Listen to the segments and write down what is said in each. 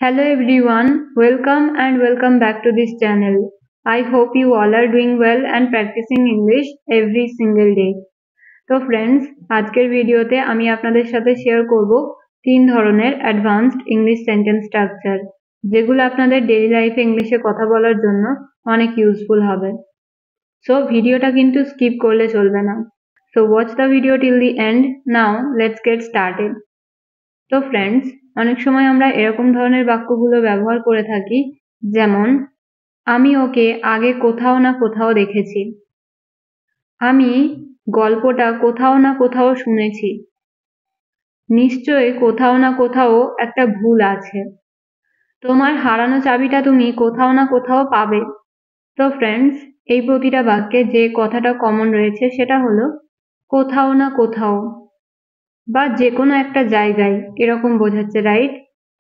Hello everyone, welcome back to this channel. I hope you all are doing well and practicing English every single day. তো friends, আজকের ভিডিওতে আমি আপনাদের সাথে share করব তিন ধরনের অ্যাডভান্সড ইংলিশ সেন্টেন্স স্ট্রাকচার, যেগুলো আপনাদের ডেইলি লাইফে ইংলিশে কথা বলার জন্য অনেক ইউজফুল হবে। সো ভিডিওটা কিন্তু স্কিপ করলে চলবে না। So watch the video till the end. Now let's get started. তো ফ্রেন্ডস, অনেক সময় আমরা এরকম ধরনের বাক্যগুলো ব্যবহার করে থাকি, যেমন আমি ওকে আগে কোথাও না কোথাও দেখেছি, আমি গল্পটা কোথাও না কোথাও শুনেছি, নিশ্চয়ই কোথাও না কোথাও একটা ভুল আছে, তোমার হারানো চাবিটা তুমি কোথাও না কোথাও পাবে। তো ফ্রেন্ডস, এই প্রতিটা বাক্যে যে কথাটা কমন রয়েছে সেটা হলো কোথাও না কোথাও, বা যে কোনো একটা জায়গায়, এরকম বোঝাচ্ছে, রাইট?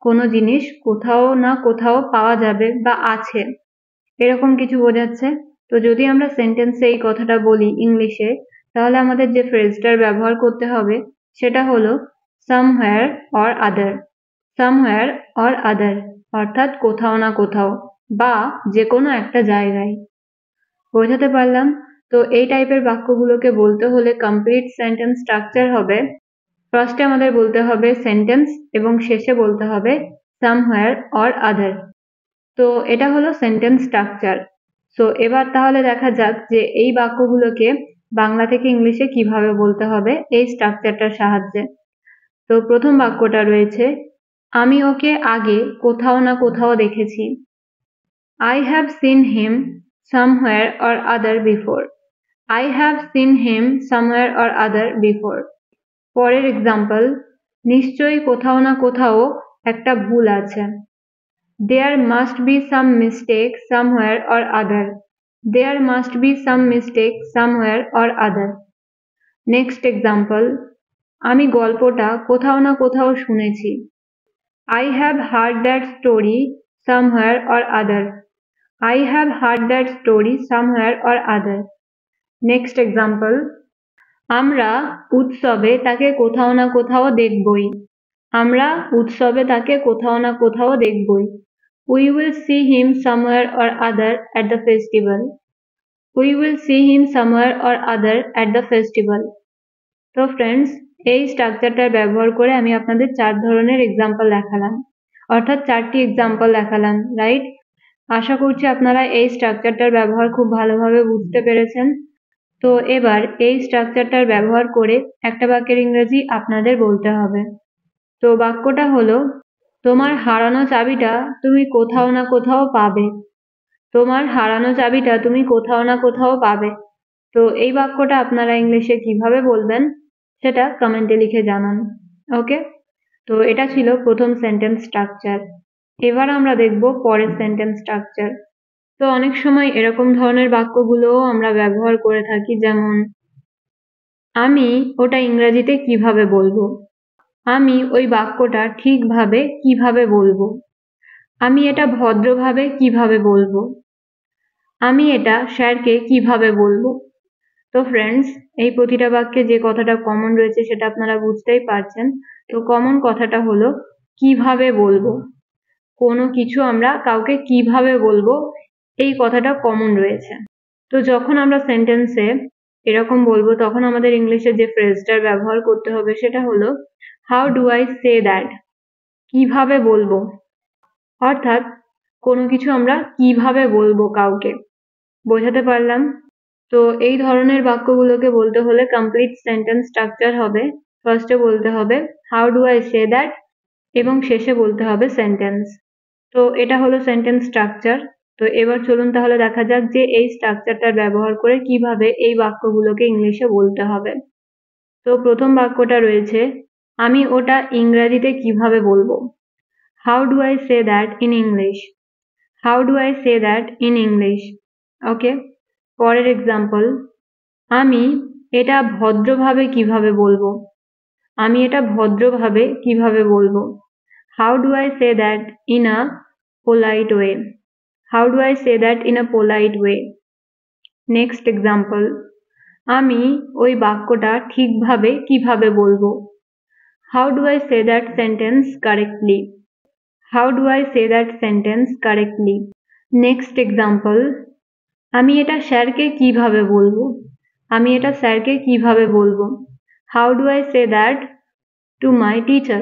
কোনো জিনিস কোথাও না কোথাও পাওয়া যাবে বা আছে, এরকম কিছু বোঝাচ্ছে। তো যদি আমরা সেন্টেন্সে এই কথাটা বলি ইংলিশে, তাহলে আমাদের যে ফ্রেজটার ব্যবহার করতে হবে সেটা হলো somewhere or other. Somewhere or other অর্থাৎ কোথাও না কোথাও বা যে কোনো একটা জায়গায়। বোঝাতে পারলাম? তো এই টাইপের বাক্যগুলোকে বলতে হলে কমপ্লিট সেন্টেন্স স্ট্রাকচার হবে ফার্স্টে আমাদের বলতে হবে সেন্টেন্স এবং শেষে বলতে হবে সামহোয়ার অর আদার। তো এটা হলো সেন্টেন্স স্ট্রাকচার। সো এবার তাহলে দেখা যাক যে এই বাক্যগুলোকে বাংলা থেকে ইংলিশে কিভাবে বলতে হবে এই স্ট্রাকচারটার সাহায্যে। তো প্রথম বাক্যটা রয়েছে আমি ওকে আগে কোথাও না কোথাও দেখেছি। I have seen him somewhere or other before. I have seen him somewhere or other before. পরের এক্সাম্পল, নিশ্চয়ই কোথাও না কোথাও একটা ভুল আছে। There must be some mistake somewhere or other. There must be some mistake somewhere or other. Next example, আমি গল্পটা কোথাও না কোথাও শুনেছি। I have heard that story somewhere or other. I have heard that story somewhere or other. Next example, আমরা উৎসবে তাকে কোথাও না কোথাও দেখবই। আমরা উৎসবে তাকে কোথাও না কোথাও দেখবই। We will see him somewhere or other at the festival. We will see him somewhere or other at the festival. তো ফ্রেন্ডস, এই স্ট্রাকচারটার ব্যবহার করে আমি আপনাদের 4 ধরনের এক্সাম্পল দেখালাম, অর্থাৎ 4টি এক্সাম্পল দেখালাম, রাইট? আশা করছি আপনারা এই স্ট্রাকচারটার ব্যবহার খুব ভালোভাবে বুঝতে পেরেছেন। তো এবার এই স্ট্রাকচারটার ব্যবহার করে একটা বাক্যের ইংরেজি আপনাদের বলতে হবে। তো বাক্যটা হলো তোমার হারানো চাবিটা তুমি কোথাও না কোথাও পাবে। তোমার হারানো চাবিটা তুমি কোথাও না কোথাও পাবে। তো এই বাক্যটা আপনারা ইংলিশে কিভাবে বলবেন সেটা কমেন্টে লিখে জানান। ওকে, তো এটা ছিল প্রথম সেন্টেন্স স্ট্রাকচার। এবার আমরা দেখব পরের সেন্টেন্স স্ট্রাকচার। তো অনেক সময় এরকম ধরনের বাক্যগুলোও আমরা ব্যবহার করে থাকি, যেমন আমি ওটা ইংরেজিতে কিভাবে বলবো, আমি ওই বাক্যটা ঠিকভাবে কিভাবে বলবো, আমি এটা ভদ্রভাবে কিভাবে বলবো, আমি এটা স্যারকে কিভাবে বলবো। তো ফ্রেন্ডস, এই প্রতিটা বাক্যে যে কথাটা কমন রয়েছে সেটা আপনারা বুঝতেই পারছেন। তো কমন কথাটা হলো কিভাবে বলবো। কোনো কিছু আমরা কাউকে কিভাবে বলবো, এই কথাটা কমন রয়েছে। তো যখন আমরা সেন্টেন্সে এরকম বলবো তখন আমাদের ইংলিশে যে ফ্রেজটার ব্যবহার করতে হবে সেটা হলো how do I say that. কিভাবে বলবো, অর্থাৎ কোনো কিছু আমরা কিভাবে বলবো কাউকে। বোঝাতে পারলাম? তো এই ধরনের বাক্যগুলোকে বলতে হলে কমপ্লিট সেন্টেন্স স্ট্রাকচার হবে ফার্স্টে বলতে হবে how do I say that এবং শেষে বলতে হবে সেন্টেন্স। তো এটা হলো সেন্টেন্স স্ট্রাকচার। তো এবার চলুন তাহলে দেখা যাক যে এই স্ট্রাকচারটার ব্যবহার করে কিভাবে এই বাক্যগুলোকে ইংলিশে বলতে হবে। তো প্রথম বাক্যটা রয়েছে আমি ওটা ইংরেজিতে কিভাবে বলবো। How do I say that in English. How do I say that in English. Okay, পরের এক্সাম্পল, আমি এটা ভদ্রভাবে কিভাবে বলবো। আমি এটা ভদ্রভাবে কিভাবে বলবো। How do I say that in a polite way. How do I say that in a polite way. Next example, আমি ওই বাক্যটা ঠিকভাবে কিভাবে বলবো। How do I say that sentence correctly. How do I say that sentence correctly? Next example, আমি এটা স্যারকে কিভাবে বলবো? আমি এটা স্যারকে কিভাবে বলবো? How do I say that to my teacher?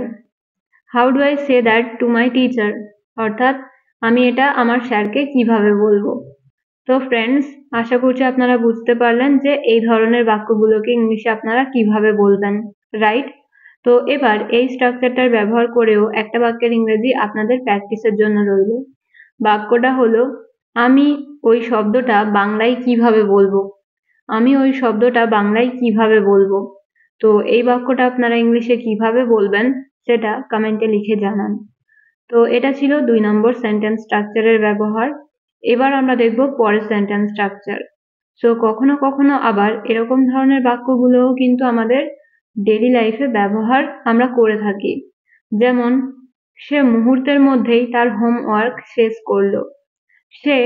How do I say that to my teacher? অর্থাৎ আমি এটা আমার স্যারকে কিভাবে বলবো? তো ফ্রেন্ডস, আশা করছি আপনারা বুঝতে পারলেন যে এই ধরনের বাক্যগুলোকে ইংলিশে আপনারা কিভাবে বলবেন, রাইট? তো এবার এই স্ট্রাকচারটার ব্যবহার করেও একটা বাক্যের ইংরেজি আপনাদের প্র্যাকটিসের জন্য রইল। বাক্যটা হলো, আমি ওই শব্দটা বাংলায় কিভাবে বলবো? আমি ওই শব্দটা বাংলায় কিভাবে বলবো? তো এই বাক্যটা আপনারা ইংলিশে কিভাবে বলবেন সেটা কমেন্টে লিখে জানান। তো এটা ছিল 2 নম্বর সেন্টেন্স স্ট্রাকচারের ব্যবহার। এবার আমরা দেখব পরের সেন্টেন্স স্ট্রাকচার। সো কখনো কখনো আবার এরকম ধরনের বাক্যগুলোও কিন্তু আমাদের ডেইলি লাইফে ব্যবহার আমরা করে থাকি। যেমন, সে মুহূর্তের মধ্যেই তার হোমওয়ার্ক শেষ করলো। সে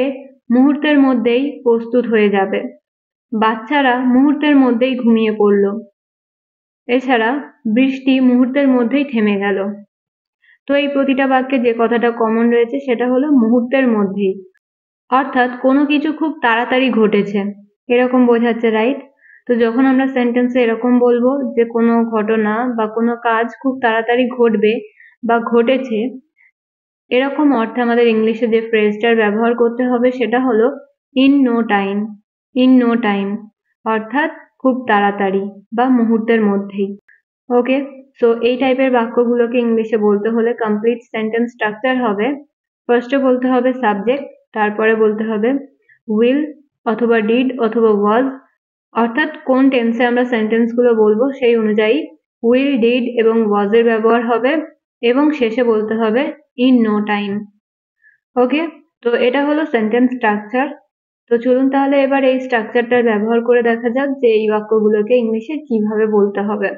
মুহূর্তের মধ্যেই প্রস্তুত হয়ে যাবে। বাচ্চারা মুহূর্তের মধ্যেই ঘুমিয়ে পড়ল। এছাড়া বৃষ্টি মুহূর্তের মধ্যেই থেমে গেল। তো এই প্রতিটা বাক্যে যে কথাটা কমন রয়েছে সেটা হলো মুহূর্তের মধ্যেই, অর্থাৎ কোনো কিছু খুব তাড়াতাড়ি ঘটেছে এরকম বোঝাচ্ছে, রাইট? তো যখন আমরা সেন্টেন্সে এরকম বলবো যে কোনো ঘটনা বা কোনো কাজ খুব তাড়াতাড়ি ঘটবে বা ঘটেছে, এরকম অর্থে আমাদের ইংলিশে যে ফ্রেজটার ব্যবহার করতে হবে সেটা হলো in no time. In no time অর্থাৎ খুব তাড়াতাড়ি বা মুহূর্তের মধ্যেই। ওকে, সো এই টাইপের বাক্যগুলোকে ইংলিশে বলতে হলে কমপ্লিট সেন্টেন্স স্ট্রাকচার হবে। ফার্স্টে বলতে হবে সাবজেক্ট, তারপরে বলতে হবে উইল অথবা ডিড অথবা ওয়াজ, অর্থাৎ কোন টেন্সে আমরা সেন্টেন্সগুলো বলবো সেই অনুযায়ী উইল, ডিড এবং ওয়াজের ব্যবহার হবে, এবং শেষে বলতে হবে ইন নো টাইম। ওকে, তো এটা হলো সেন্টেন্স স্ট্রাকচার। তো চলুন তাহলে এবার এই স্ট্রাকচারটার ব্যবহার করে দেখা যাক যে এই বাক্যগুলোকে ইংলিশে কিভাবে বলতে হবে।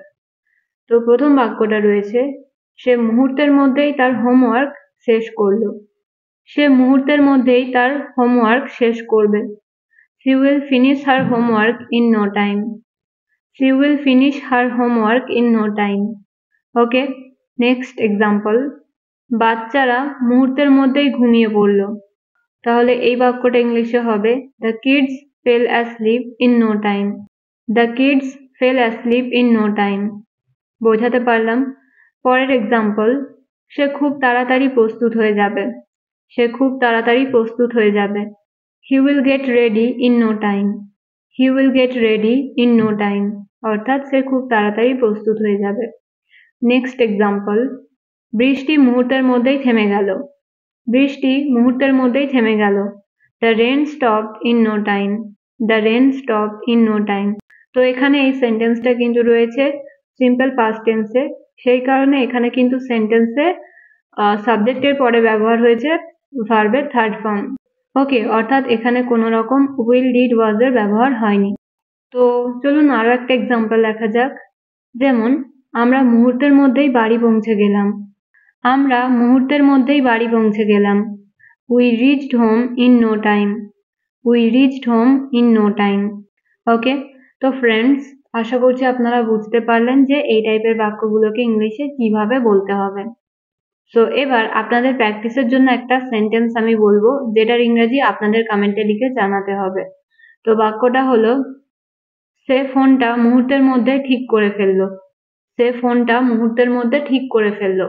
তো প্রথম বাক্যটা রয়েছে, সে মুহূর্তের মধ্যেই তার হোমওয়ার্ক শেষ করলো। সে মুহূর্তের মধ্যেই তার হোমওয়ার্ক শেষ করবে। She will finish her homework in no time. She will finish her homework in no time. Okay, next example. বাচ্চারা মুহূর্তের মধ্যেই ঘুমিয়ে পড়ল। তাহলে এই বাক্যটা ইংলিশে হবে The kids fell asleep in no time. The kids fell asleep in no time. বোঝাতে পারলাম? পরের এক্সাম্পল, সে খুব তাড়াতাড়ি প্রস্তুত হয়ে যাবে। সে খুব তাড়াতাড়ি প্রস্তুত হয়ে যাবে। He will get ready in no time. He will get ready in no time. অর্থাৎ সে খুব তাড়াতাড়ি প্রস্তুত হয়ে যাবে। নেক্সট এক্সাম্পল, বৃষ্টি মুহূর্তের মধ্যেই থেমে গেল। বৃষ্টি মুহূর্তের মধ্যেই থেমে গেল। The rain stopped in no time. The rain stopped in no time. তো এখানে এই সেন্টেন্সটা কিন্তু রয়েছে সিম্পল পাস্ট টেন্সে, সেই কারণে এখানে কিন্তু সেন্টেন্সে সাবজেক্টের পরে ব্যবহার হয়েছে ভার্বের থার্ড ফর্ম। ওকে, অর্থাৎ এখানে কোনো রকম উইল, ডিড, ওয়াজ এর ব্যবহার হয়নি। তো চলুন আরো একটা এক্সাম্পল দেখা যাক। যেমন, আমরা মুহূর্তের মধ্যেই বাড়ি পৌঁছে গেলাম। আমরা মুহূর্তের মধ্যেই বাড়ি পৌঁছে গেলাম। We reached home in no time. We reached home in no time. ওকে, তো ফ্রেন্ডস, আশা করছি আপনারা বুঝতে পারলেন যে এই টাইপের বাক্যগুলোকে ইংলিশে কিভাবে বলতে হবে। সো এবার আপনাদের প্র্যাকটিসের জন্য একটা সেন্টেন্স আমি বলবো যেটার ইংরেজি আপনাদের কমেন্টে লিখে জানাতে হবে। তো বাক্যটা হলো, সে ফোনটা মুহূর্তের মধ্যে ঠিক করে ফেললো। সে ফোনটা মুহূর্তের মধ্যে ঠিক করে ফেললো।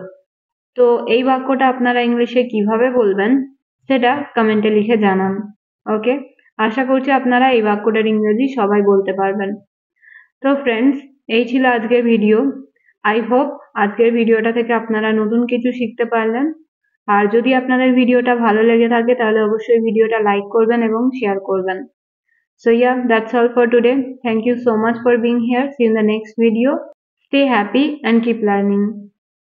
তো এই বাক্যটা আপনারা ইংলিশে কিভাবে বলবেন সেটা কমেন্টে লিখে জানান। ওকে, আশা করছি আপনারা এই বাক্যটার ইংরেজি সবাই বলতে পারবেন। তো ফ্রেন্ডস, এই ছিল আজকের ভিডিও। আই হোপ আজকের ভিডিওটা থেকে আপনারা নতুন কিছু শিখতে পারলেন। আর যদি আপনাদের ভিডিওটা ভালো লেগে থাকে তাহলে অবশ্যই ভিডিওটা লাইক করবেন এবং শেয়ার করবেন। So yeah, that's all for today. Thank you so much for being here. See you in the next video. Stay happy and keep learning.